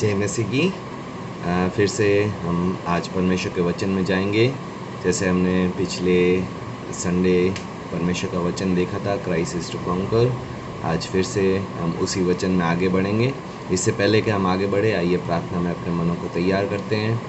जय मसीह की। फिर से हम आज परमेश्वर के वचन में जाएंगे। जैसे हमने पिछले संडे परमेश्वर का वचन देखा था, क्राइस्ट इज टू कॉन्कर। आज फिर से हम उसी वचन में आगे बढ़ेंगे। इससे पहले कि हम आगे बढ़े, आइए प्रार्थना में अपने मनों को तैयार करते हैं।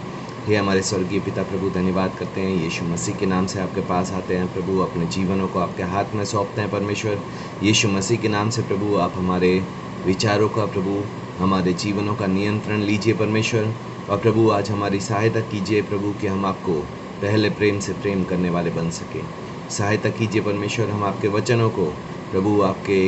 हे हमारे स्वर्गीय पिता प्रभु, धन्यवाद करते हैं यीशु मसीह के नाम से आपके पास आते हैं प्रभु, अपने जीवनों को आपके हाथ में सौंपते हैं परमेश्वर। यीशु मसीह के नाम से प्रभु, आप हमारे विचारों का प्रभु, हमारे जीवनों का नियंत्रण लीजिए परमेश्वर। और प्रभु आज हमारी सहायता कीजिए प्रभु कि हम आपको पहले प्रेम से प्रेम करने वाले बन सकें। सहायता कीजिए परमेश्वर, हम आपके वचनों को प्रभु, आपके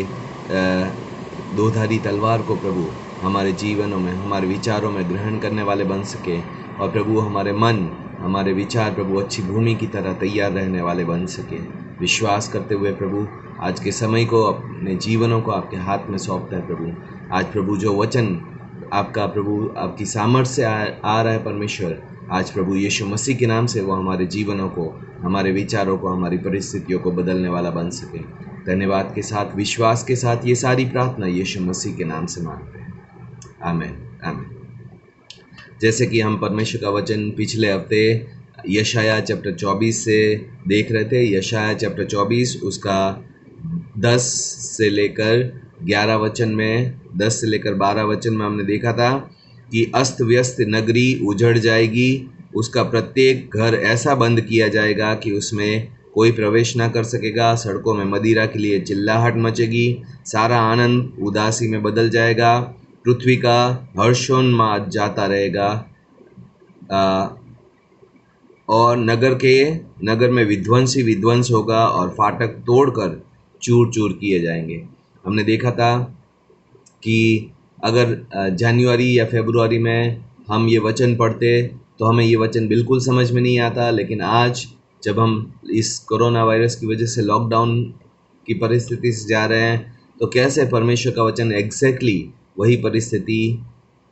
दोधारी तलवार को प्रभु हमारे जीवनों में, हमारे विचारों में ग्रहण करने वाले बन सके। और प्रभु हमारे मन, हमारे विचार प्रभु अच्छी भूमि की तरह तैयार रहने वाले बन सके। विश्वास करते हुए प्रभु आज के समय को, अपने जीवनों को आपके हाथ में सौंपता है प्रभु। आज प्रभु जो वचन आपका प्रभु, आपकी सामर्थ्य से आ रहा है परमेश्वर, आज प्रभु यीशु मसीह के नाम से वो हमारे जीवनों को, हमारे विचारों को, हमारी परिस्थितियों को बदलने वाला बन सके। धन्यवाद के साथ, विश्वास के साथ ये सारी प्रार्थना यीशु मसीह के नाम से मांगते हैं। आमीन आमीन। जैसे कि हम परमेश्वर का वचन पिछले हफ्ते यशाया चैप्टर 24 से देख रहे थे। यशाया चैप्टर 24 उसका 10 से लेकर 11 वचन में, 10 से लेकर 12 वचन में हमने देखा था कि अस्त व्यस्त नगरी उजड़ जाएगी, उसका प्रत्येक घर ऐसा बंद किया जाएगा कि उसमें कोई प्रवेश ना कर सकेगा। सड़कों में मदिरा के लिए चिल्लाहट मचेगी, सारा आनंद उदासी में बदल जाएगा, पृथ्वी का हर्षोन्माद जाता रहेगा। और नगर में विध्वंस होगा और फाटक तोड़कर चूर चूर किए जाएंगे। हमने देखा था कि अगर जनवरी या फरवरी में हम ये वचन पढ़ते तो हमें ये वचन बिल्कुल समझ में नहीं आता, लेकिन आज जब हम इस कोरोना वायरस की वजह से लॉकडाउन की परिस्थिति से जा रहे हैं, तो कैसे परमेश्वर का वचन एग्जैक्टली वही परिस्थिति,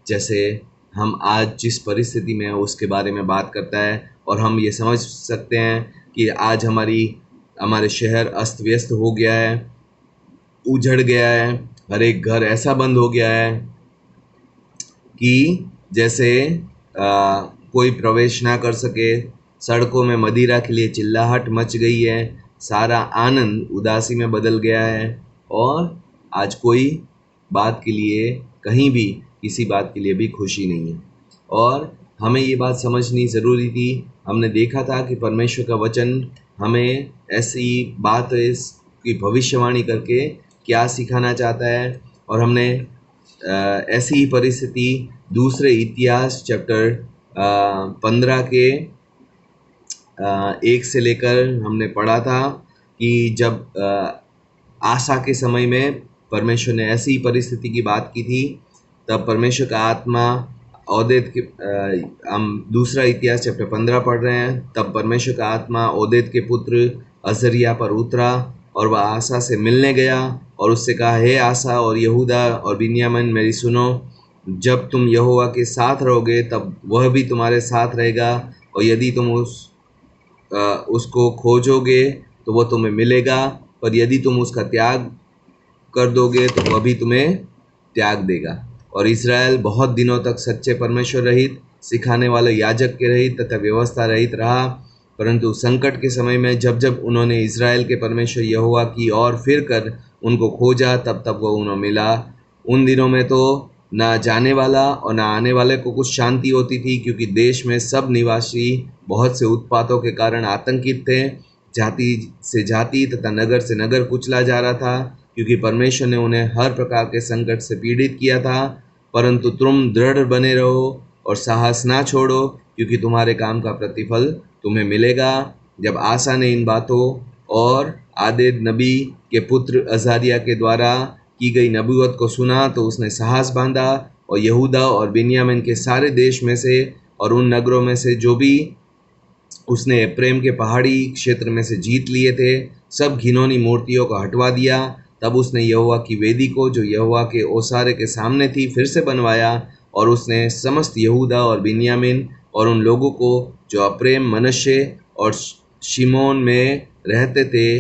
जैसे हम आज जिस परिस्थिति में हैं उसके बारे में बात करता है। और हम ये समझ सकते हैं कि आज हमारे शहर अस्त व्यस्त हो गया है, उजड़ गया है, हर एक घर ऐसा बंद हो गया है कि जैसे कोई प्रवेश ना कर सके। सड़कों में मदिरा के लिए चिल्लाहट मच गई है, सारा आनंद उदासी में बदल गया है, और आज कोई बात के लिए, कहीं भी किसी बात के लिए भी खुशी नहीं है। और हमें ये बात समझनी ज़रूरी थी। हमने देखा था कि परमेश्वर का वचन हमें ऐसी बात की भविष्यवाणी करके क्या सिखाना चाहता है। और हमने ऐसी ही परिस्थिति दूसरे इतिहास चैप्टर 15 के 1 से लेकर हमने पढ़ा था कि जब आशा के समय में परमेश्वर ने ऐसी ही परिस्थिति की बात की थी, तब परमेश्वर का आत्मा ओदेद के, हम दूसरा इतिहास चैप्टर 15 पढ़ रहे हैं। तब परमेश्वर का आत्मा ओदेद के पुत्र अजरिया पर उतरा और वह आशा से मिलने गया और उससे कहा, हे आशा और यहूदा और बिन्यामीन, मेरी सुनो। जब तुम यहोवा के साथ रहोगे तब वह भी तुम्हारे साथ रहेगा, और यदि तुम उसको खोजोगे तो वह तुम्हें मिलेगा, पर यदि तुम उसका त्याग कर दोगे तो वह भी तुम्हें त्याग देगा। और इज़राइल बहुत दिनों तक सच्चे परमेश्वर रहित, सिखाने वाले याजक के रहित तथा व्यवस्था रहित रहा, परंतु संकट के समय में जब जब उन्होंने इज़राइल के परमेश्वर यहोवा की ओर फिर कर उनको खोजा, तब तब वो उन्हें मिला। उन दिनों में तो ना जाने वाला और ना आने वाले को कुछ शांति होती थी, क्योंकि देश में सब निवासी बहुत से उत्पातों के कारण आतंकित थे। जाति से जाति तथा नगर से नगर कुचला जा रहा था, क्योंकि परमेश्वर ने उन्हें हर प्रकार के संकट से पीड़ित किया था। परंतु तुम दृढ़ बने रहो और साहस ना छोड़ो, क्योंकि तुम्हारे काम का प्रतिफल तुम्हें मिलेगा। जब आशा ने इन बातों और आदेद नबी के पुत्र अजारिया के द्वारा की गई नबूवत को सुना, तो उसने साहस बांधा और यहूदा और बिन्यामीन के सारे देश में से और उन नगरों में से जो भी उसने एप्रैम के पहाड़ी क्षेत्र में से जीत लिए थे, सब घिनौनी मूर्तियों को हटवा दिया। तब उसने यहोवा की वेदी को, जो यहोवा के ओसारे के सामने थी, फिर से बनवाया, और उसने समस्त यहूदा और बिन्यामीन और उन लोगों को जो एप्रैम, मनश्शे और शिमोन में रहते थे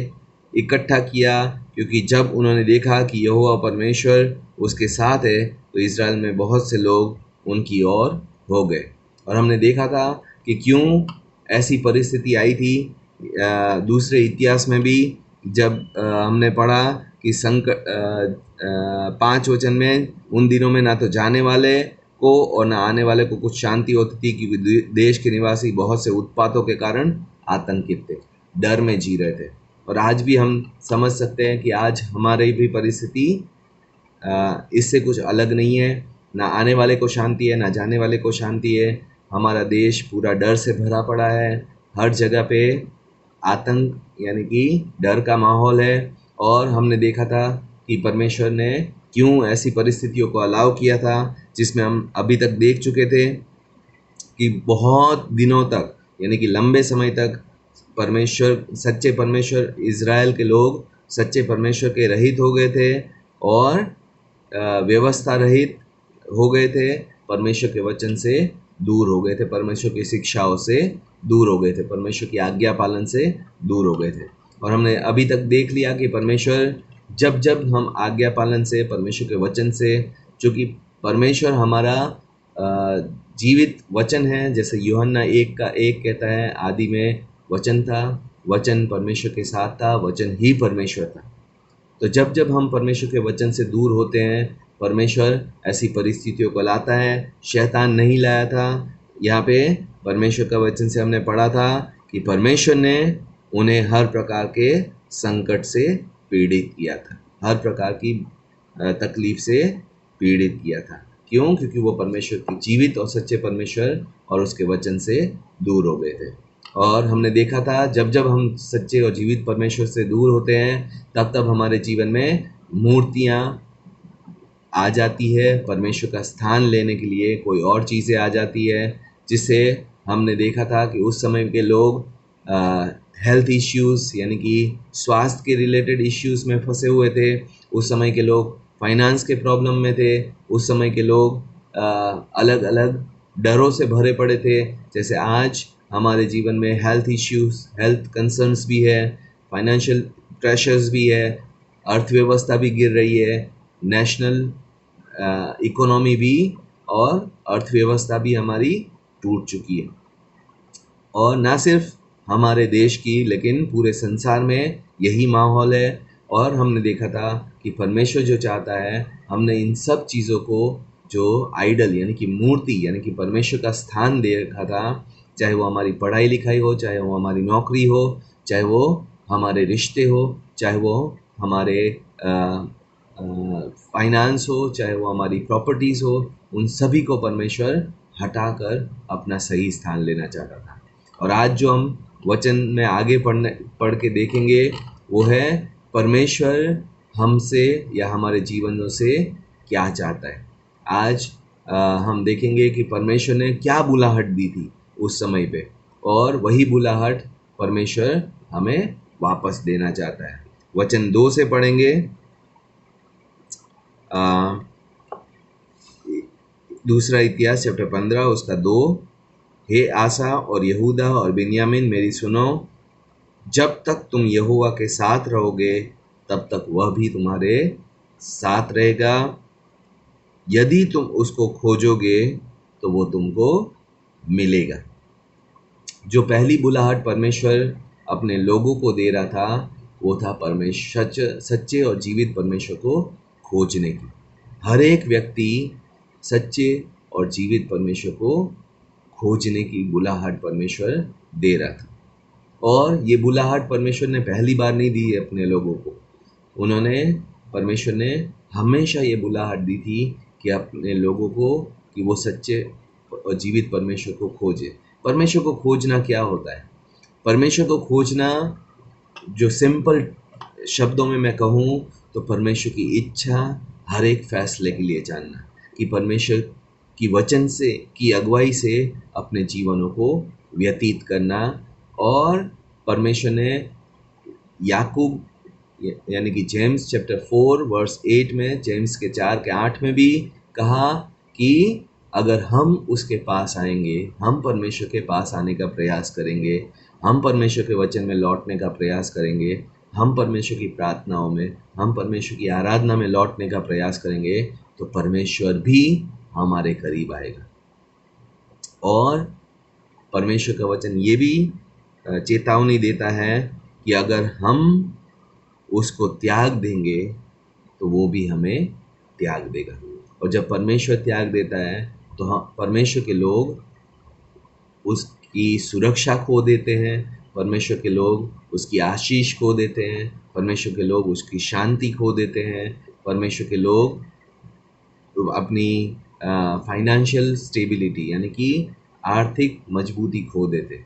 इकट्ठा किया, क्योंकि जब उन्होंने देखा कि यहोवा परमेश्वर उसके साथ है, तो इज़राइल में बहुत से लोग उनकी ओर हो गए। और हमने देखा था कि क्यों ऐसी परिस्थिति आई थी। दूसरे इतिहास में भी जब हमने पढ़ा कि संकट 5 वचन में उन दिनों में ना तो जाने वाले को और ना आने वाले को कुछ शांति होती थी, क्योंकि देश के निवासी बहुत से उत्पातों के कारण आतंकित थे, डर में जी रहे थे। और आज भी हम समझ सकते हैं कि आज हमारी भी परिस्थिति इससे कुछ अलग नहीं है। ना आने वाले को शांति है, ना जाने वाले को शांति है। हमारा देश पूरा डर से भरा पड़ा है। हर जगह पे आतंक यानी कि डर का माहौल है। और हमने देखा था कि परमेश्वर ने क्यों ऐसी परिस्थितियों को अलाउ किया था, जिसमें हम अभी तक देख चुके थे कि बहुत दिनों तक यानी कि लंबे समय तक सच्चे परमेश्वर, इज़राइल के लोग सच्चे परमेश्वर के रहित हो गए थे और व्यवस्था रहित हो गए थे, परमेश्वर के वचन से दूर हो गए थे, परमेश्वर की शिक्षाओं से दूर हो गए थे, परमेश्वर की आज्ञा पालन से दूर हो गए थे। और हमने अभी तक देख लिया कि परमेश्वर जब जब हम आज्ञा पालन से, परमेश्वर के वचन से, चूँकि परमेश्वर हमारा जीवित वचन है, जैसे यूहन्ना 1:1 कहता है, आदि में वचन था, वचन परमेश्वर के साथ था, वचन ही परमेश्वर था। तो जब जब हम परमेश्वर के वचन से दूर होते हैं, परमेश्वर ऐसी परिस्थितियों को लाता है। शैतान नहीं लाया था। यहाँ पे परमेश्वर का वचन से हमने पढ़ा था कि परमेश्वर ने उन्हें हर प्रकार के संकट से पीड़ित किया था, हर प्रकार की तकलीफ से पीड़ित किया था। क्यों? क्योंकि वो परमेश्वर के जीवित और सच्चे परमेश्वर और उसके वचन से दूर हो गए थे। और हमने देखा था जब जब हम सच्चे और जीवित परमेश्वर से दूर होते हैं, तब तब हमारे जीवन में मूर्तियाँ आ जाती है, परमेश्वर का स्थान लेने के लिए कोई और चीज़ें आ जाती है, जिससे हमने देखा था कि उस समय के लोग हेल्थ इश्यूज़ यानी कि स्वास्थ्य के रिलेटेड इश्यूज़ में फंसे हुए थे। उस समय के लोग फाइनेंस के प्रॉब्लम में थे। उस समय के लोग अलग अलग डरों से भरे पड़े थे। जैसे आज हमारे जीवन में हेल्थ इश्यूज़, हेल्थ कंसर्न्स भी है, फाइनेंशियल प्रेशर्स भी है, अर्थव्यवस्था भी गिर रही है, नेशनल इकोनॉमी भी और अर्थव्यवस्था भी हमारी टूट चुकी है। और ना सिर्फ हमारे देश की, लेकिन पूरे संसार में यही माहौल है। और हमने देखा था कि परमेश्वर जो चाहता है, हमने इन सब चीज़ों को, जो आइडल यानी कि मूर्ति यानी कि परमेश्वर का स्थान दे रखा था, चाहे वो हमारी पढ़ाई लिखाई हो, चाहे वो हमारी नौकरी हो, चाहे वो हमारे रिश्ते हो, चाहे वो हमारे फाइनेंस हो, चाहे वो हमारी प्रॉपर्टीज़ हो, उन सभी को परमेश्वर हटाकर अपना सही स्थान लेना चाहता था। और आज जो हम वचन में आगे पढ़ के देखेंगे, वो है परमेश्वर हमसे या हमारे जीवनों से क्या चाहता है। आज हम देखेंगे कि परमेश्वर ने क्या बुलाहट दी थी उस समय पे, और वही बुलाहट परमेश्वर हमें वापस देना चाहता है। वचन 2 से पढ़ेंगे। दूसरा इतिहास चैप्टर 15 उसका 2। हे आसा और यहूदा और बिन्यामीन, मेरी सुनो, जब तक तुम यहोवा के साथ रहोगे, तब तक वह भी तुम्हारे साथ रहेगा। यदि तुम उसको खोजोगे, तो वो तुमको मिलेगा। जो पहली बुलाहट परमेश्वर अपने लोगों को दे रहा था, वो था परमेश्वर, सच्चे और जीवित परमेश्वर को खोजने की। हर एक व्यक्ति सच्चे और जीवित परमेश्वर को खोजने की बुलाहट परमेश्वर दे रहा था। और ये बुलाहट परमेश्वर ने पहली बार नहीं दी है अपने लोगों को। परमेश्वर ने हमेशा ये बुलाहट दी थी कि अपने लोगों को, कि वो सच्चे और जीवित परमेश्वर को खोजे। परमेश्वर को खोजना क्या होता है? परमेश्वर को खोजना, जो सिंपल शब्दों में मैं कहूँ तो परमेश्वर की इच्छा हर एक फैसले के लिए जानना, कि परमेश्वर की वचन से, की अगुवाई से अपने जीवनों को व्यतीत करना। और परमेश्वर ने याकूब यानी कि जेम्स चैप्टर 4 वर्स 8 में, जेम्स के 4 के 8 में भी कहा कि अगर हम उसके पास आएंगे, हम परमेश्वर के पास आने का प्रयास करेंगे, हम परमेश्वर के वचन में लौटने का प्रयास करेंगे, हम परमेश्वर की प्रार्थनाओं में, हम परमेश्वर की आराधना में लौटने का प्रयास करेंगे, तो परमेश्वर भी हमारे करीब आएगा। और परमेश्वर का वचन ये भी चेतावनी देता है कि अगर हम उसको त्याग देंगे तो वो भी हमें त्याग देगा। और जब परमेश्वर त्याग देता है तो हम परमेश्वर के लोग उसकी सुरक्षा खो देते हैं, परमेश्वर के लोग उसकी आशीष खो देते हैं, परमेश्वर के लोग उसकी शांति खो देते हैं, परमेश्वर के लोग अपनी फाइनेंशियल स्टेबिलिटी यानी कि आर्थिक मजबूती खो देते हैं।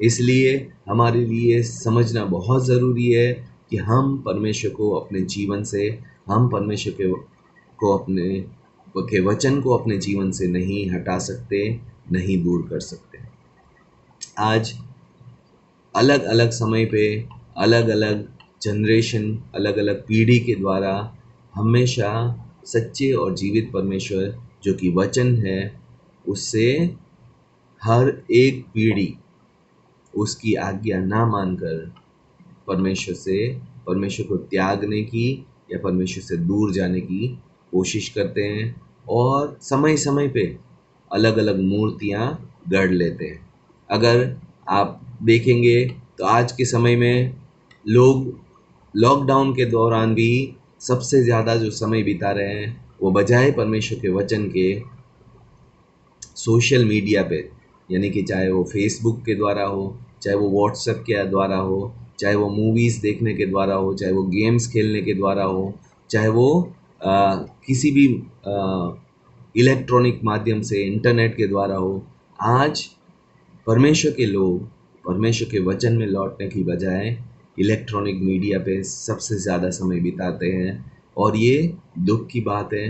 इसलिए हमारे लिए समझना बहुत ज़रूरी है कि हम परमेश्वर को अपने जीवन से, हम परमेश्वर को अपने के वचन को अपने जीवन से नहीं हटा सकते, नहीं दूर कर सकते। आज अलग अलग समय पे अलग अलग जनरेशन, अलग अलग पीढ़ी के द्वारा हमेशा सच्चे और जीवित परमेश्वर जो कि वचन है, उससे हर एक पीढ़ी उसकी आज्ञा ना मानकर परमेश्वर को त्यागने की या परमेश्वर से दूर जाने की कोशिश करते हैं और समय समय पे अलग अलग मूर्तियाँ गढ़ लेते हैं। अगर आप देखेंगे तो आज के समय में लोग लॉकडाउन के दौरान भी सबसे ज़्यादा जो समय बिता रहे हैं वो बजाय परमेश्वर के वचन के सोशल मीडिया पे, यानी कि चाहे वो फेसबुक के द्वारा हो, चाहे वो व्हाट्सएप के द्वारा हो, चाहे वो मूवीज़ देखने के द्वारा हो, चाहे वो गेम्स खेलने के द्वारा हो, चाहे वो किसी भी इलेक्ट्रॉनिक माध्यम से इंटरनेट के द्वारा हो, आज परमेश्वर के लोग परमेश्वर के वचन में लौटने की बजाय इलेक्ट्रॉनिक मीडिया पे सबसे ज़्यादा समय बिताते हैं। और ये दुख की बात है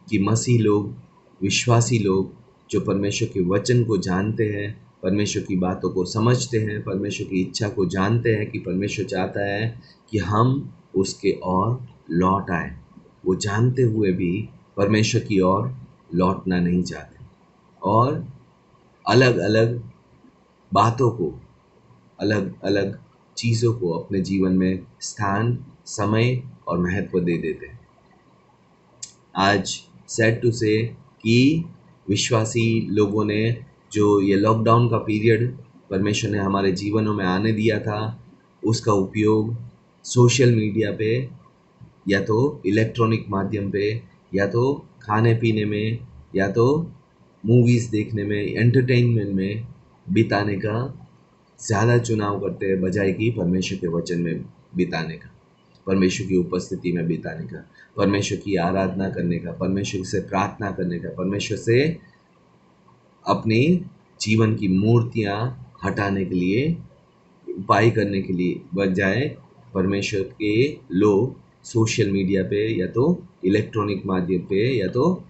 कि मसीह लोग, विश्वासी लोग जो परमेश्वर के वचन को जानते हैं, परमेश्वर की बातों को समझते हैं, परमेश्वर की इच्छा को जानते हैं कि परमेश्वर चाहता है कि हम उसके ओर लौट आए, वो जानते हुए भी परमेश्वर की ओर लौटना नहीं चाहते और अलग अलग बातों को, अलग अलग चीज़ों को अपने जीवन में स्थान, समय और महत्व दे देते हैं। आज सैड टू से कि विश्वासी लोगों ने जो ये लॉकडाउन का पीरियड परमेश्वर ने हमारे जीवनों में आने दिया था, उसका उपयोग सोशल मीडिया पे या तो इलेक्ट्रॉनिक माध्यम पे या तो खाने पीने में या तो मूवीज़ देखने में, एंटरटेनमेंट में बिताने का ज़्यादा चुनाव करते हैं बजाय कि परमेश्वर के वचन में बिताने का, परमेश्वर की उपस्थिति में बिताने का, परमेश्वर की आराधना करने का, परमेश्वर से प्रार्थना करने का, परमेश्वर से अपनी जीवन की मूर्तियाँ हटाने के लिए, उपाय करने के लिए बजाय परमेश्वर के लोग सोशल मीडिया पे या तो इलेक्ट्रॉनिक माध्यम पे या तो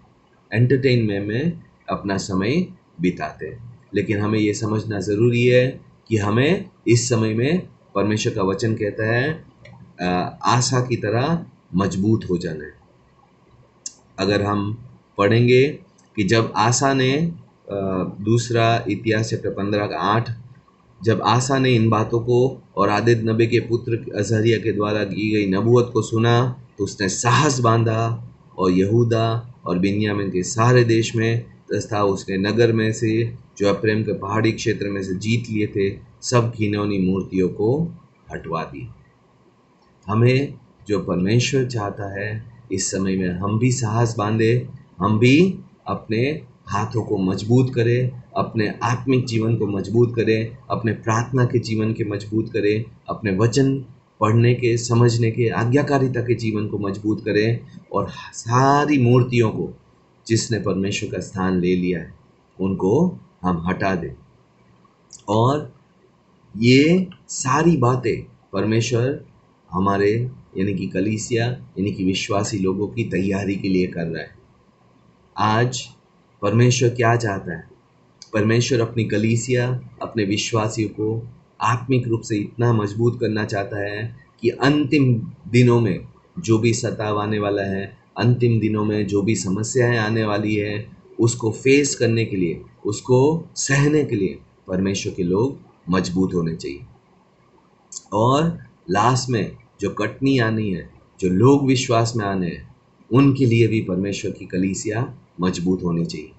एंटरटेनमेंट में अपना समय बिताते हैं। लेकिन हमें ये समझना ज़रूरी है कि हमें इस समय में परमेश्वर का वचन कहता है आशा की तरह मजबूत हो जाना है। अगर हम पढ़ेंगे कि जब आशा ने दूसरा इतिहास चैप्टर 15 का 8, जब आशा ने इन बातों को और आदित नबी के पुत्र अजहरिया के द्वारा की गई नबूवत को सुना तो उसने साहस बांधा और यहूदा और बिन्यामीन के सारे देश में तथा उसने नगर में से जो अप्रेम के पहाड़ी क्षेत्र में से जीत लिए थे सब घिनौनी मूर्तियों को हटवा दी। हमें जो परमेश्वर चाहता है इस समय में हम भी साहस बांधे, हम भी अपने हाथों को मजबूत करें, अपने आत्मिक जीवन को मजबूत करें, अपने प्रार्थना के जीवन के मजबूत करें, अपने वचन पढ़ने के, समझने के, आज्ञाकारिता के जीवन को मजबूत करें और सारी मूर्तियों को जिसने परमेश्वर का स्थान ले लिया है उनको हम हटा दें। और ये सारी बातें परमेश्वर हमारे यानी कि कलीसिया यानी कि विश्वासी लोगों की तैयारी के लिए कर रहा है। आज परमेश्वर क्या चाहता है? परमेश्वर अपनी कलीसिया, अपने विश्वासियों को आत्मिक रूप से इतना मजबूत करना चाहता है कि अंतिम दिनों में जो भी सताव आने वाला है, अंतिम दिनों में जो भी समस्याएं आने वाली है, उसको फेस करने के लिए, उसको सहने के लिए परमेश्वर के लोग मजबूत होने चाहिए। और लास्ट में जो कटनी आनी है, जो लोग विश्वास में आने हैं, उनके लिए भी परमेश्वर की कलीसिया मजबूत होनी चाहिए।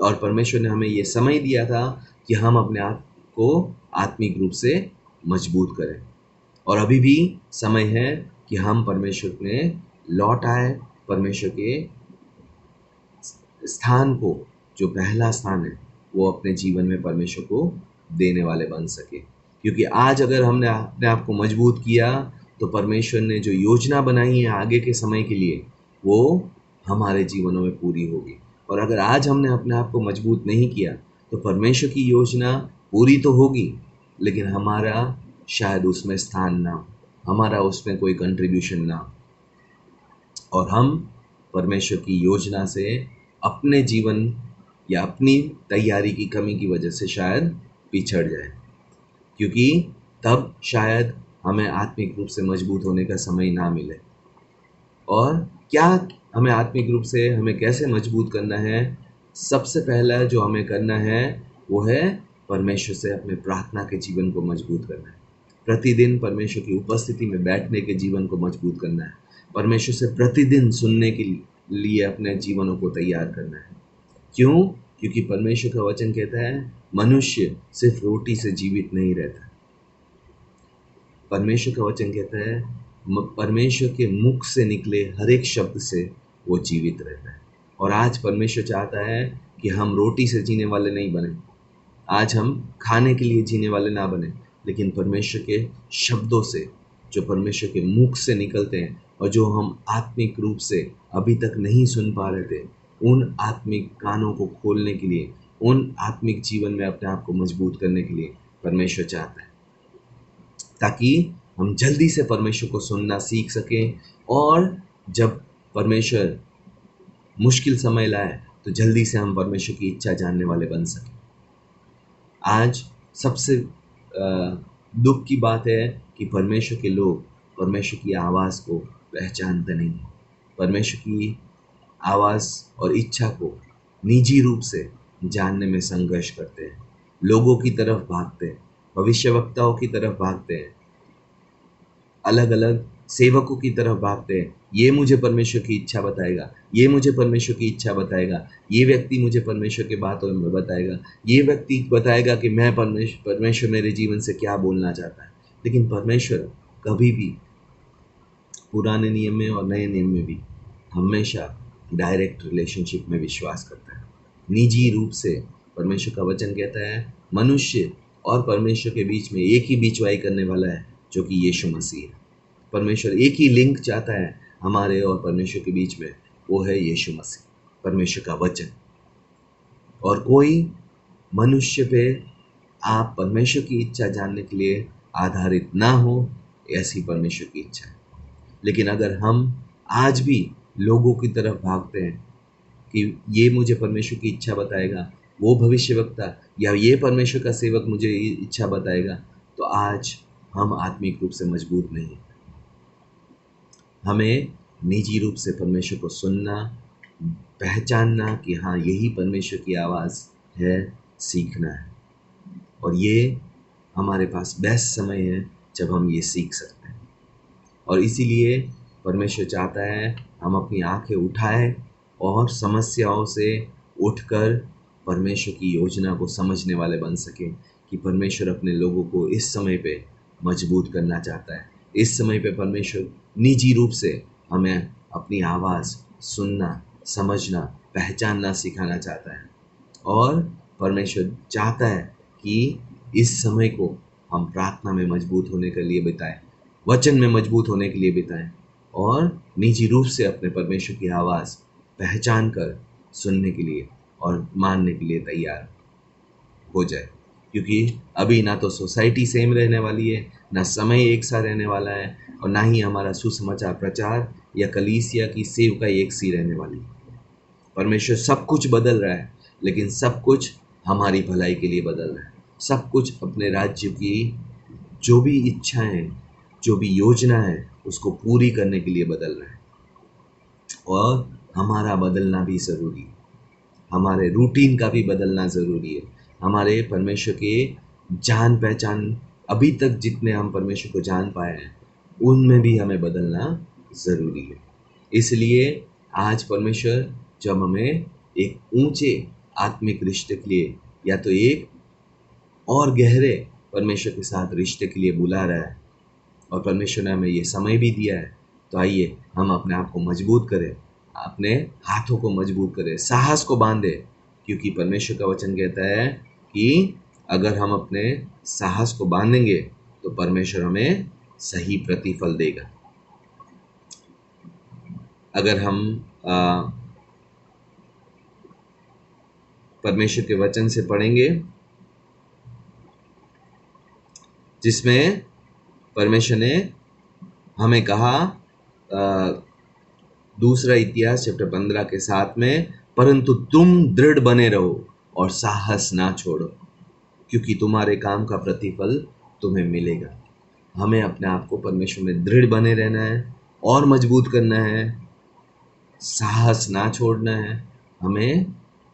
और परमेश्वर ने हमें ये समय दिया था कि हम अपने आप को आत्मिक रूप से मजबूत करें। और अभी भी समय है कि हम परमेश्वर में लौट आए, परमेश्वर के स्थान को, जो पहला स्थान है, वो अपने जीवन में परमेश्वर को देने वाले बन सके। क्योंकि आज अगर हमने अपने आप को मजबूत किया तो परमेश्वर ने जो योजना बनाई है आगे के समय के लिए, वो हमारे जीवनों में पूरी होगी। और अगर आज हमने अपने आप को मजबूत नहीं किया तो परमेश्वर की योजना पूरी तो होगी, लेकिन हमारा शायद उसमें स्थान ना हो, हमारा उसमें कोई कंट्रीब्यूशन ना हो, और हम परमेश्वर की योजना से अपने जीवन या अपनी तैयारी की कमी की वजह से शायद पिछड़ जाए। क्योंकि तब शायद हमें आत्मिक रूप से मजबूत होने का समय ना मिले। और क्या हमें आत्मिक रूप से हमें कैसे मजबूत करना है? सबसे पहला जो हमें करना है वो है परमेश्वर से अपने प्रार्थना के जीवन को मजबूत करना है। प्रतिदिन परमेश्वर की उपस्थिति में बैठने के जीवन को मजबूत करना है। परमेश्वर से प्रतिदिन सुनने के लिए अपने जीवनों को तैयार करना है। क्यों? क्योंकि परमेश्वर का वचन कहता है मनुष्य सिर्फ रोटी से जीवित नहीं रहता। परमेश्वर का वचन कहता है परमेश्वर के मुख से निकले हर एक शब्द से वो जीवित रहता है। और आज परमेश्वर चाहता है कि हम रोटी से जीने वाले नहीं बने, आज हम खाने के लिए जीने वाले ना बने, लेकिन परमेश्वर के शब्दों से, जो परमेश्वर के मुख से निकलते हैं और जो हम आत्मिक रूप से अभी तक नहीं सुन पा रहे थे, उन आत्मिक कानों को खोलने के लिए, उन आत्मिक जीवन में अपने आप को मजबूत करने के लिए परमेश्वर चाहता है, ताकि हम जल्दी से परमेश्वर को सुनना सीख सकें। और जब परमेश्वर मुश्किल समय लाए तो जल्दी से हम परमेश्वर की इच्छा जानने वाले बन सकें। आज सबसे दुख की बात है कि परमेश्वर के लोग परमेश्वर की आवाज़ को पहचानते नहीं, परमेश्वर की आवाज़ और इच्छा को निजी रूप से जानने में संघर्ष करते हैं, लोगों की तरफ भागते हैं, भविष्यवक्ताओं की तरफ भागते हैं, अलग अलग सेवकों की तरफ भागते हैं। ये मुझे परमेश्वर की इच्छा बताएगा, ये मुझे परमेश्वर की इच्छा बताएगा, ये व्यक्ति मुझे परमेश्वर के बातों में बताएगा, ये व्यक्ति बताएगा कि मैं परमेश्वर मेरे जीवन से क्या बोलना चाहता है। लेकिन परमेश्वर कभी भी पुराने नियम में और नए नियम में भी हमेशा डायरेक्ट रिलेशनशिप में विश्वास करता है, निजी रूप से। परमेश्वर का वचन कहता है मनुष्य और परमेश्वर के बीच में एक ही बीचवाई करने वाला है, जो कि यीशु मसीह है। परमेश्वर एक ही लिंक चाहता है हमारे और परमेश्वर के बीच में, वो है यीशु मसीह, परमेश्वर का वचन। और कोई मनुष्य पे आप परमेश्वर की इच्छा जानने के लिए आधारित ना हो, ऐसी परमेश्वर की इच्छा है। लेकिन अगर हम आज भी लोगों की तरफ भागते हैं कि ये मुझे परमेश्वर की इच्छा बताएगा, वो भविष्यवक्ता या ये परमेश्वर का सेवक मुझे इच्छा बताएगा, तो आज हम आत्मिक रूप से मजबूत नहीं। हमें निजी रूप से परमेश्वर को सुनना, पहचानना कि हाँ यही परमेश्वर की आवाज़ है, सीखना है। और ये हमारे पास बेस्ट समय है जब हम ये सीख सकते हैं। और इसीलिए परमेश्वर चाहता है हम अपनी आंखें उठाएं और समस्याओं से उठकर परमेश्वर की योजना को समझने वाले बन सकें कि परमेश्वर अपने लोगों को इस समय पे मजबूत करना चाहता है। इस समय पे परमेश्वर निजी रूप से हमें अपनी आवाज़ सुनना, समझना, पहचानना सिखाना चाहता है। और परमेश्वर चाहता है कि इस समय को हम प्रार्थना में मजबूत होने के लिए बिताएं, वचन में मजबूत होने के लिए बिताएं, और निजी रूप से अपने परमेश्वर की आवाज़ पहचान कर सुनने के लिए और मानने के लिए तैयार हो जाए। क्योंकि अभी ना तो सोसाइटी सेम रहने वाली है, ना समय एक सा रहने वाला है, और ना ही हमारा सुसमाचार प्रचार या कलीसिया की सेवकाई एक सी रहने वाली है। परमेश्वर सब कुछ बदल रहा है, लेकिन सब कुछ हमारी भलाई के लिए बदल रहा है। सब कुछ अपने राज्य की जो भी इच्छाएं, जो भी योजना है, उसको पूरी करने के लिए बदल रहा है। और हमारा बदलना भी ज़रूरी है, हमारे रूटीन का भी बदलना ज़रूरी है। हमारे परमेश्वर के जान पहचान, अभी तक जितने हम परमेश्वर को जान पाए हैं, उनमें भी हमें बदलना ज़रूरी है। इसलिए आज परमेश्वर जब हमें एक ऊंचे आत्मिक रिश्ते के लिए या तो एक और गहरे परमेश्वर के साथ रिश्ते के लिए बुला रहा है, और परमेश्वर ने हमें ये समय भी दिया है। तो आइए हम अपने आप को मजबूत करें, अपने हाथों को मजबूत करें, साहस को बांधे, क्योंकि परमेश्वर का वचन कहता है कि अगर हम अपने साहस को बांधेंगे तो परमेश्वर हमें सही प्रतिफल देगा। अगर हम परमेश्वर के वचन से पढ़ेंगे जिसमें परमेश्वर ने हमें कहा, दूसरा इतिहास चैप्टर 15 के 7 में, परंतु तुम दृढ़ बने रहो और साहस ना छोड़ो, क्योंकि तुम्हारे काम का प्रतिफल तुम्हें मिलेगा। हमें अपने आप को परमेश्वर में दृढ़ बने रहना है और मजबूत करना है, साहस ना छोड़ना है, हमें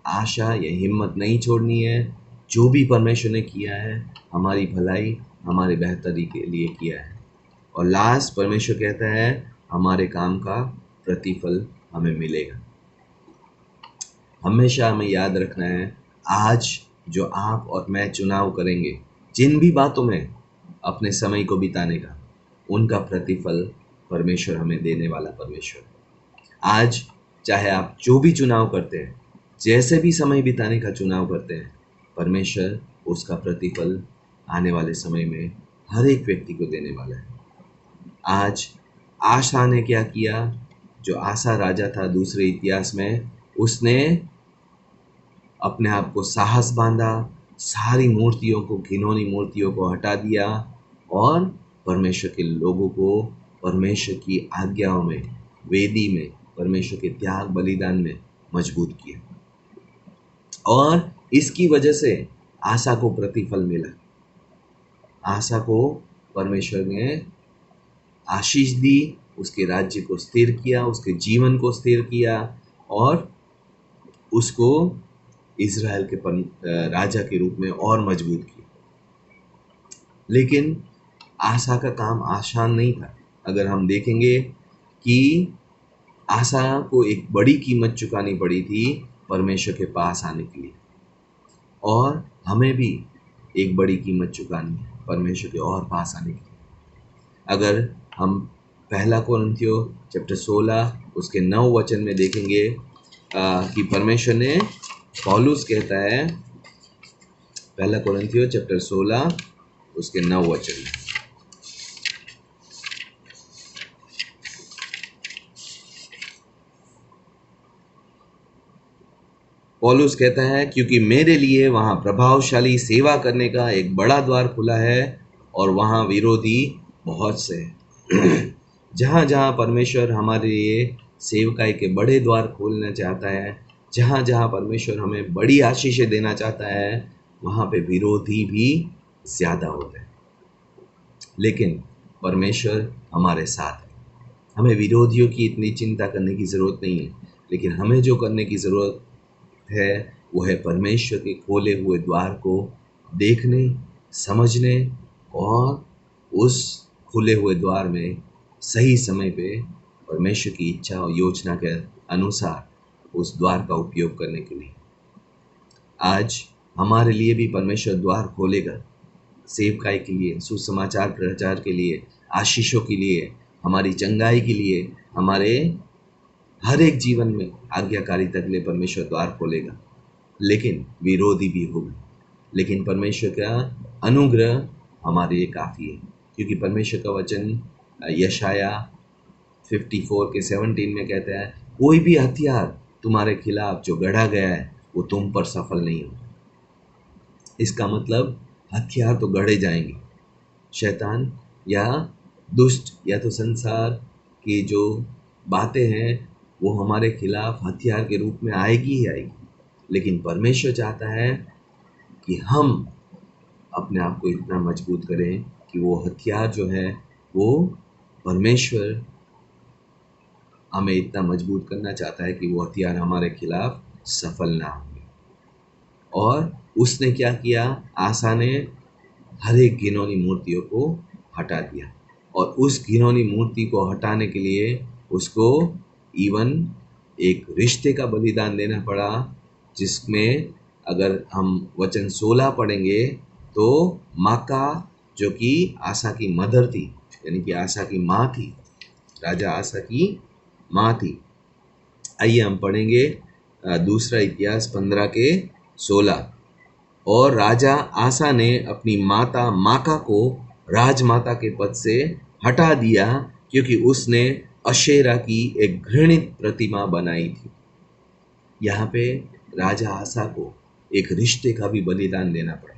आशा या हिम्मत नहीं छोड़नी है। जो भी परमेश्वर ने किया है हमारी भलाई, हमारे बेहतरी के लिए किया है। और लास्ट परमेश्वर कहता है हमारे काम का प्रतिफल हमें मिलेगा। हमेशा हमें याद रखना है, आज जो आप और मैं चुनाव करेंगे जिन भी बातों में अपने समय को बिताने का, उनका प्रतिफल परमेश्वर हमें देने वाला परमेश्वर। आज चाहे आप जो भी चुनाव करते हैं, जैसे भी समय बिताने का चुनाव करते हैं, परमेश्वर उसका प्रतिफल आने वाले समय में हर एक व्यक्ति को देने वाला है। आज आशा ने क्या किया? जो आशा राजा था दूसरे इतिहास में, उसने अपने आप को साहस बांधा, सारी मूर्तियों को, घिनौनी मूर्तियों को हटा दिया और परमेश्वर के लोगों को परमेश्वर की आज्ञाओं में, वेदी में, परमेश्वर के त्याग बलिदान में मजबूत किया। और इसकी वजह से आशा को प्रतिफल मिला। आशा को परमेश्वर ने आशीष दी, उसके राज्य को स्थिर किया, उसके जीवन को स्थिर किया और उसको इज़राइल के राजा के रूप में और मजबूत किया। लेकिन आशा का काम आसान नहीं था। अगर हम देखेंगे कि आशा को एक बड़ी कीमत चुकानी पड़ी थी परमेश्वर के पास आने के लिए, और हमें भी एक बड़ी कीमत चुकानी है परमेश्वर के और पास आने के लिए। अगर हम पहला कोरिन्थियों चैप्टर 16 उसके 9 वचन में देखेंगे कि परमेश्वर ने, पौलुस कहता है, पहला कोरिन्थियों चैप्टर 16 उसके 9 वचन में, पौलुस कहता है, क्योंकि मेरे लिए वहाँ प्रभावशाली सेवा करने का एक बड़ा द्वार खुला है और वहाँ विरोधी बहुत से हैं। जहाँ जहाँ परमेश्वर हमारे लिए सेवकाई के बड़े द्वार खोलना चाहता है, जहाँ जहाँ परमेश्वर हमें बड़ी आशीषें देना चाहता है, वहाँ पे विरोधी भी ज़्यादा होते हैं। लेकिन परमेश्वर हमारे साथ है। हमें विरोधियों की इतनी चिंता करने की ज़रूरत नहीं है, लेकिन हमें जो करने की ज़रूरत है वो है परमेश्वर के खोले हुए द्वार को देखने, समझने और उस खुले हुए द्वार में सही समय पे परमेश्वर की इच्छा और योजना के अनुसार उस द्वार का उपयोग करने के लिए। आज हमारे लिए भी परमेश्वर द्वार खोलेगा, सेवकाई के लिए, सुसमाचार प्रचार के लिए, आशीषों के लिए, हमारी चंगाई के लिए, हमारे हर एक जीवन में आज्ञाकारिता के लिए परमेश्वर द्वार खोलेगा। लेकिन विरोधी भी होगा, लेकिन परमेश्वर का अनुग्रह हमारे लिए काफ़ी है, क्योंकि परमेश्वर का वचन यशाया 54 के 17 में कहता है, कोई भी हथियार तुम्हारे खिलाफ जो गढ़ा गया है वो तुम पर सफल नहीं होगा। इसका मतलब हथियार तो गढ़े जाएंगे, शैतान या दुष्ट या तो संसार की जो बातें हैं वो हमारे खिलाफ हथियार के रूप में आएगी ही आएगी। लेकिन परमेश्वर चाहता है कि हम अपने आप को इतना मजबूत करें कि वो हथियार जो है वो, परमेश्वर हमें इतना मजबूत करना चाहता है कि वो हथियार हमारे खिलाफ सफल ना होंगे। और उसने क्या किया? आशा ने हर एक घिनौनी मूर्तियों को हटा दिया, और उस घिनौनी मूर्ति को हटाने के लिए उसको इवन एक रिश्ते का बलिदान देना पड़ा, जिसमें अगर हम वचन 16 पढ़ेंगे तो माका, जो कि आसा की मदर थी, यानी कि आसा की माँ थी, राजा आसा की माँ थी। आइए हम पढ़ेंगे दूसरा इतिहास 15 के 16। और राजा आसा ने अपनी माता माका को राजमाता के पद से हटा दिया, क्योंकि उसने अशेरा की एक घृणित प्रतिमा बनाई थी। यहाँ पे राजा आसा को एक रिश्ते का भी बलिदान देना पड़ा,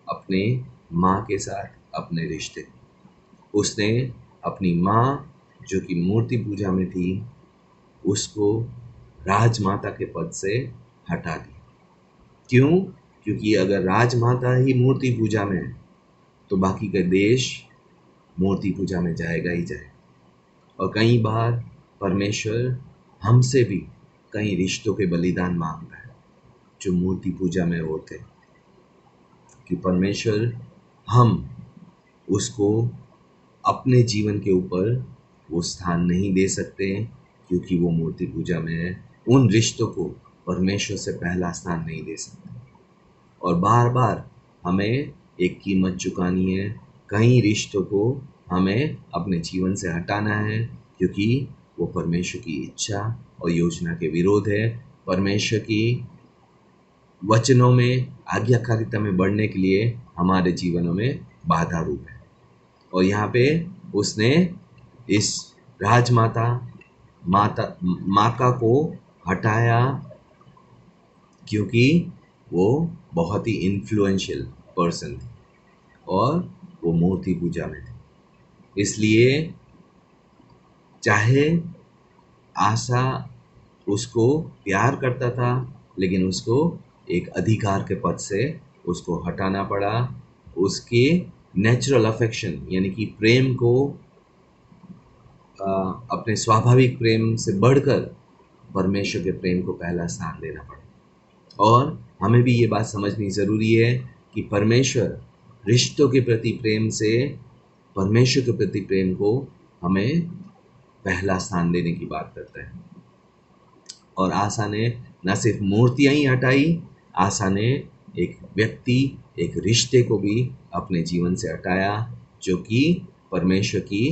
अपने माँ के साथ अपने रिश्ते। उसने अपनी माँ, जो कि मूर्ति पूजा में थी, उसको राजमाता के पद से हटा दिया। क्यों? क्योंकि अगर राजमाता ही मूर्ति पूजा में है तो बाकी का देश मूर्ति पूजा में जाएगा ही जाएगा। और कई बार परमेश्वर हमसे भी कई रिश्तों के बलिदान मांगता है जो मूर्ति पूजा में होते हैं, कि परमेश्वर हम उसको अपने जीवन के ऊपर वो स्थान नहीं दे सकते क्योंकि वो मूर्ति पूजा में है। उन रिश्तों को परमेश्वर से पहला स्थान नहीं दे सकते, और बार बार हमें एक कीमत चुकानी है। कई रिश्तों को हमें अपने जीवन से हटाना है क्योंकि वो परमेश्वर की इच्छा और योजना के विरोध है। परमेश्वर की वचनों में आज्ञाकारिता में बढ़ने के लिए हमारे जीवनों में बाधा रूप है। और यहाँ पे उसने इस राजमाता माका को हटाया क्योंकि वो बहुत ही इन्फ्लुएंशियल पर्सन थी और वो मूर्ति पूजा में थे। इसलिए चाहे आसा उसको प्यार करता था, लेकिन उसको एक अधिकार के पद से उसको हटाना पड़ा। उसके नेचुरल अफेक्शन यानी कि प्रेम को अपने स्वाभाविक प्रेम से बढ़कर परमेश्वर के प्रेम को पहला स्थान देना पड़ा। और हमें भी ये बात समझनी ज़रूरी है कि परमेश्वर रिश्तों के प्रति प्रेम से परमेश्वर के प्रति प्रेम को हमें पहला स्थान देने की बात करता है। और आसा ने न सिर्फ मूर्तियां ही हटाई, आसा ने एक व्यक्ति, एक रिश्ते को भी अपने जीवन से हटाया जो कि परमेश्वर की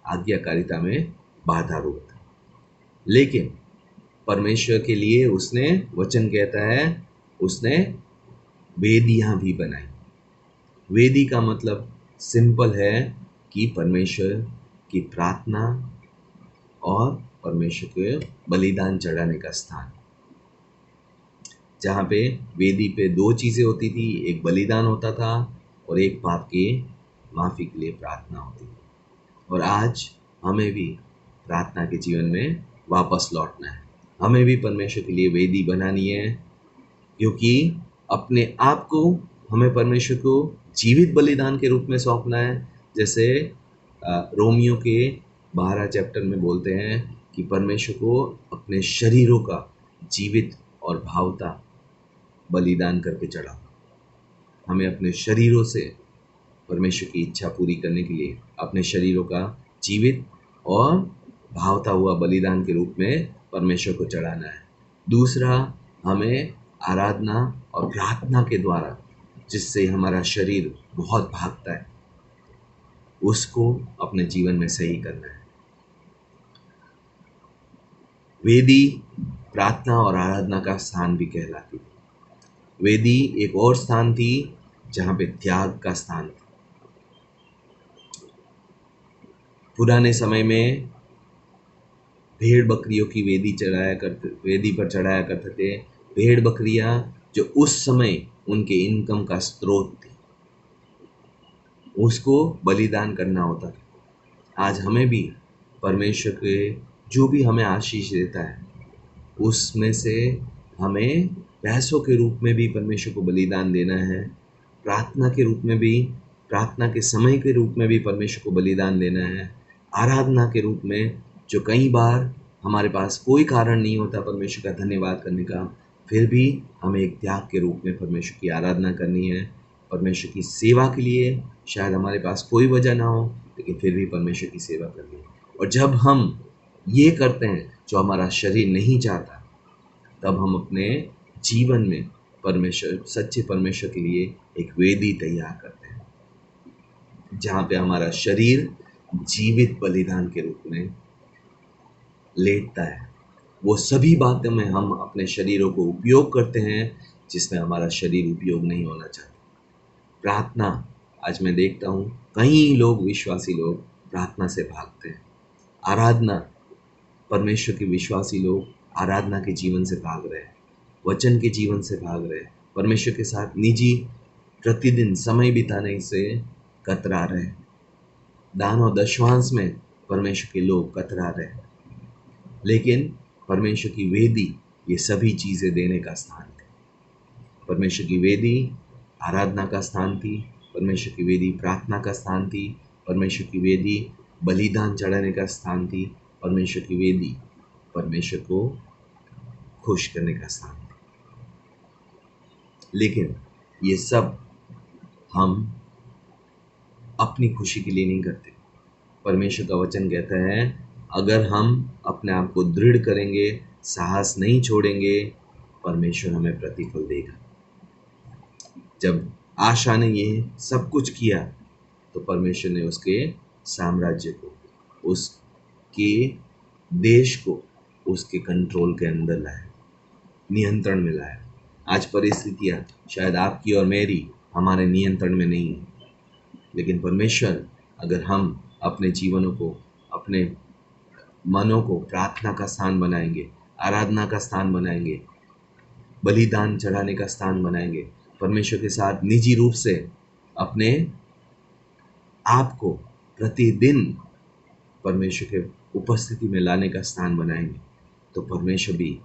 आज्ञाकारिता में बाधा रूप था। लेकिन परमेश्वर के लिए उसने, वचन कहता है, उसने वेदियां भी बनाई। वेदी का मतलब सिंपल है कि परमेश्वर की प्रार्थना और परमेश्वर के बलिदान चढ़ाने का स्थान, जहाँ पे वेदी पे दो चीज़ें होती थी, एक बलिदान होता था और एक पाप के माफ़ी के लिए प्रार्थना होती थी। और आज हमें भी प्रार्थना के जीवन में वापस लौटना है। हमें भी परमेश्वर के लिए वेदी बनानी है, क्योंकि अपने आप को हमें परमेश्वर को जीवित बलिदान के रूप में सौंपना है। जैसे रोमियो के 12 चैप्टर में बोलते हैं कि परमेश्वर को अपने शरीरों का जीवित और भावता बलिदान करके चढ़ा। हमें अपने शरीरों से परमेश्वर की इच्छा पूरी करने के लिए अपने शरीरों का जीवित और भावता हुआ बलिदान के रूप में परमेश्वर को चढ़ाना है। दूसरा, हमें आराधना और प्रार्थना के द्वारा, जिससे हमारा शरीर बहुत भागता है, उसको अपने जीवन में सही करना है। वेदी प्रार्थना और आराधना का स्थान भी कहलाती थी। वेदी एक और स्थान थी जहाँ पे त्याग का स्थान था। पुराने समय में भेड़ बकरियों की वेदी पर चढ़ाया करते थे। भेड़ बकरियां जो उस समय उनके इनकम का स्रोत थी, उसको बलिदान करना होता था। आज हमें भी परमेश्वर के जो भी हमें आशीष देता है उसमें से हमें पैसों के रूप में भी परमेश्वर को बलिदान देना है, प्रार्थना के रूप में भी, प्रार्थना के समय के रूप में भी परमेश्वर को बलिदान देना है, आराधना के रूप में, जो कई बार हमारे पास कोई कारण नहीं होता परमेश्वर का धन्यवाद करने का, फिर भी हमें एक त्याग के रूप में परमेश्वर की आराधना करनी है। परमेश्वर की सेवा के लिए शायद हमारे पास कोई वजह ना हो, लेकिन फिर भी परमेश्वर की सेवा करनी है। और जब हम ये करते हैं जो हमारा शरीर नहीं चाहता, तब हम अपने जीवन में परमेश्वर, सच्चे परमेश्वर के लिए एक वेदी तैयार करते हैं, जहाँ पे हमारा शरीर जीवित बलिदान के रूप में लेटता है। वो सभी बातों में हम अपने शरीरों को उपयोग करते हैं जिसमें हमारा शरीर उपयोग नहीं होना चाहिए। प्रार्थना, आज मैं देखता हूँ कई लोग, विश्वासी लोग प्रार्थना से भागते हैं। आराधना, परमेश्वर के विश्वासी लोग आराधना के जीवन से भाग रहे हैं, वचन के जीवन से भाग रहे हैं, परमेश्वर के साथ निजी प्रतिदिन समय बिताने से कतरा रहे हैं। दान और दशवांश में परमेश्वर के लोग कतरा रहे हैं, लेकिन परमेश्वर की वेदी ये सभी चीज़ें देने का स्थान थी। परमेश्वर की वेदी आराधना का स्थान थी, परमेश्वर की वेदी प्रार्थना का स्थान थी, परमेश्वर की वेदी बलिदान चढ़ाने का स्थान थी, परमेश्वर की वेदी परमेश्वर को खुश करने का स्थान थी। लेकिन ये सब हम अपनी खुशी के लिए नहीं करते। परमेश्वर का वचन कहता है, अगर हम अपने आप को दृढ़ करेंगे, साहस नहीं छोड़ेंगे, परमेश्वर हमें प्रतिफल देगा। जब आशा ने ये सब कुछ किया तो परमेश्वर ने उसके साम्राज्य को, उसके देश को उसके कंट्रोल के अंदर लाया, नियंत्रण में लाया। आज परिस्थितियाँ शायद आपकी और मेरी हमारे नियंत्रण में नहीं है, लेकिन परमेश्वर, अगर हम अपने जीवनों को, अपने मनों को प्रार्थना का स्थान बनाएंगे, आराधना का स्थान बनाएंगे, बलिदान चढ़ाने का स्थान बनाएंगे, परमेश्वर के साथ निजी रूप से अपने आप को प्रतिदिन परमेश्वर के उपस्थिति में लाने का स्थान बनाएंगे, तो परमेश्वर भी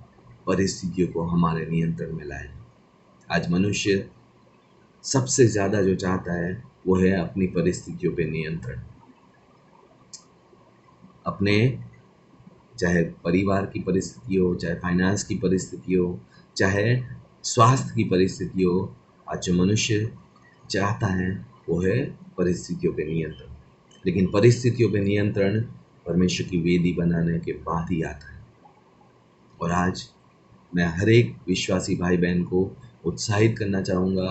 परिस्थितियों को हमारे नियंत्रण में लाएंगे। आज मनुष्य सबसे ज़्यादा जो चाहता है वो है अपनी परिस्थितियों पे नियंत्रण। अपने, चाहे परिवार की परिस्थिति हो, चाहे फाइनेंस की परिस्थिति हो, चाहे स्वास्थ्य की परिस्थिति हो, आज जो मनुष्य चाहता है वो है परिस्थितियों पे नियंत्रण। लेकिन परिस्थितियों पे नियंत्रण परमेश्वर की वेदी बनाने के बाद ही आता है। और आज मैं हर एक विश्वासी भाई बहन को उत्साहित करना चाहूँगा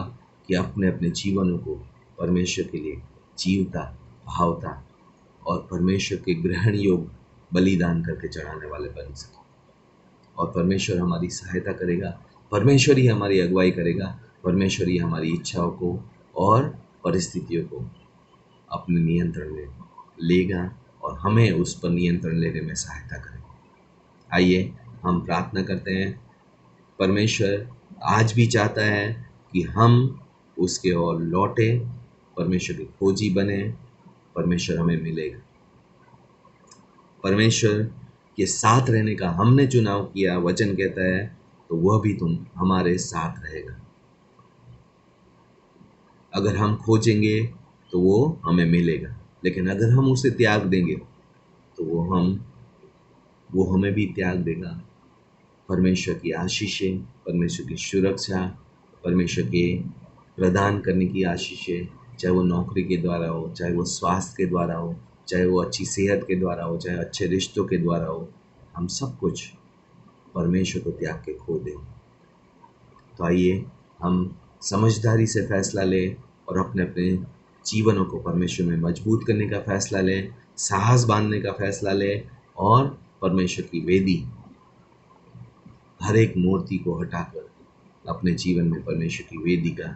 कि अपने अपने जीवनों को परमेश्वर के लिए जीवता, भावता और परमेश्वर के ग्रहण योग बलिदान करके चढ़ाने वाले बन सके। और परमेश्वर हमारी सहायता करेगा, परमेश्वर ही हमारी अगुवाई करेगा, परमेश्वर ही हमारी इच्छाओं को और परिस्थितियों को अपने नियंत्रण में लेगा और हमें उस पर नियंत्रण लेने में सहायता करेगा। आइए हम प्रार्थना करते हैं। परमेश्वर आज भी चाहता है कि हम उसके ओर लौटे, परमेश्वर के खोजी बने, परमेश्वर हमें मिलेगा। परमेश्वर के साथ रहने का हमने चुनाव किया, वचन कहता है, तो वह भी तुम हमारे साथ रहेगा। अगर हम खोजेंगे तो वो हमें मिलेगा, लेकिन अगर हम उसे त्याग देंगे तो वो हमें भी त्याग देगा। परमेश्वर की आशीषें, परमेश्वर की सुरक्षा, परमेश्वर के प्रदान करने की आशीषें, चाहे वो नौकरी के द्वारा हो, चाहे वो स्वास्थ्य के द्वारा हो, चाहे वो अच्छी सेहत के द्वारा हो, चाहे अच्छे रिश्तों के द्वारा हो, हम सब कुछ परमेश्वर को त्याग के खो दें। तो आइए हम समझदारी से फैसला लें और अपने अपने जीवनों को परमेश्वर में मजबूत करने का फैसला लें, साहस बांधने का फैसला लें और परमेश्वर की वेदी, हर एक मूर्ति को हटाकर अपने जीवन में परमेश्वर की वेदी का,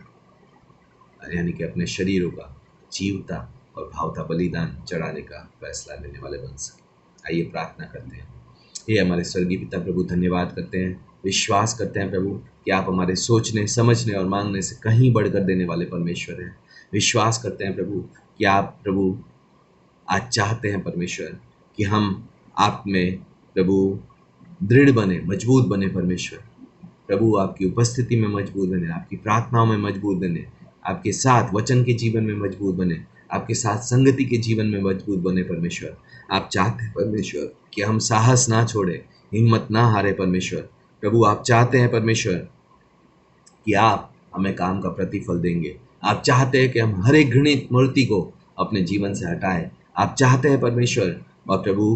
यानी कि अपने शरीरों का जीवता और भावता बलिदान चढ़ाने का फैसला लेने वाले बन सके। आइए प्रार्थना करते हैं। हे हमारे स्वर्गीय पिता प्रभु, धन्यवाद करते हैं, विश्वास करते हैं प्रभु कि आप हमारे सोचने, समझने और मांगने से कहीं बढ़कर देने वाले परमेश्वर हैं। विश्वास करते हैं प्रभु कि आप प्रभु आज चाहते हैं परमेश्वर कि हम आप में प्रभु दृढ़ बने, मजबूत बने। परमेश्वर प्रभु आपकी उपस्थिति में मजबूत बने, आपकी प्रार्थनाओं में मजबूत बने, आपके साथ वचन के जीवन में मजबूत बने, आपके साथ संगति के जीवन में मजबूत बने। परमेश्वर आप चाहते हैं परमेश्वर कि हम साहस ना छोड़े, हिम्मत ना हारे। परमेश्वर प्रभु आप चाहते हैं परमेश्वर कि आप हमें काम का प्रतिफल देंगे। आप चाहते हैं कि हम हर एक घृणित मूर्ति को अपने जीवन से हटाएं। आप चाहते हैं परमेश्वर और प्रभु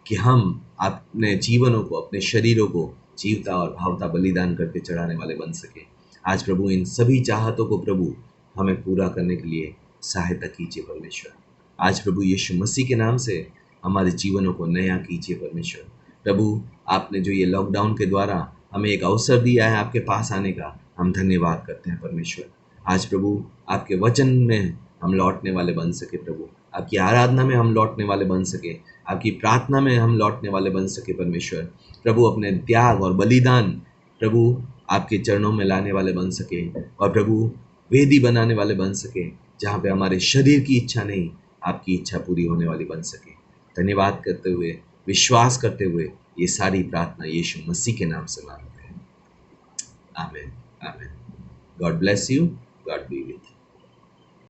कि हम अपने जीवनों को, अपने शरीरों को जीवता और भावता बलिदान करके चढ़ाने वाले बन सके। आज प्रभु इन सभी चाहतों को प्रभु हमें पूरा करने के लिए सहायता कीजिए परमेश्वर। आज प्रभु यीशु मसीह के नाम से हमारे जीवनों को नया कीजिए परमेश्वर। प्रभु आपने जो ये लॉकडाउन के द्वारा हमें एक अवसर दिया है आपके पास आने का, हम धन्यवाद करते हैं परमेश्वर। आज प्रभु आपके वचन में हम लौटने वाले बन सके प्रभु, आपकी आराधना में हम लौटने वाले बन सके, आपकी प्रार्थना में हम लौटने वाले बन सके परमेश्वर। प्रभु अपने त्याग और बलिदान प्रभु आपके चरणों में लाने वाले बन सके, और प्रभु वेदी बनाने वाले बन सके जहाँ पे हमारे शरीर की इच्छा नहीं, आपकी इच्छा पूरी होने वाली बन सके। धन्यवाद करते हुए, विश्वास करते हुए ये सारी प्रार्थना यीशु मसीह के नाम से मांगते हैं। आमीन, आमीन। God bless you, God B with you.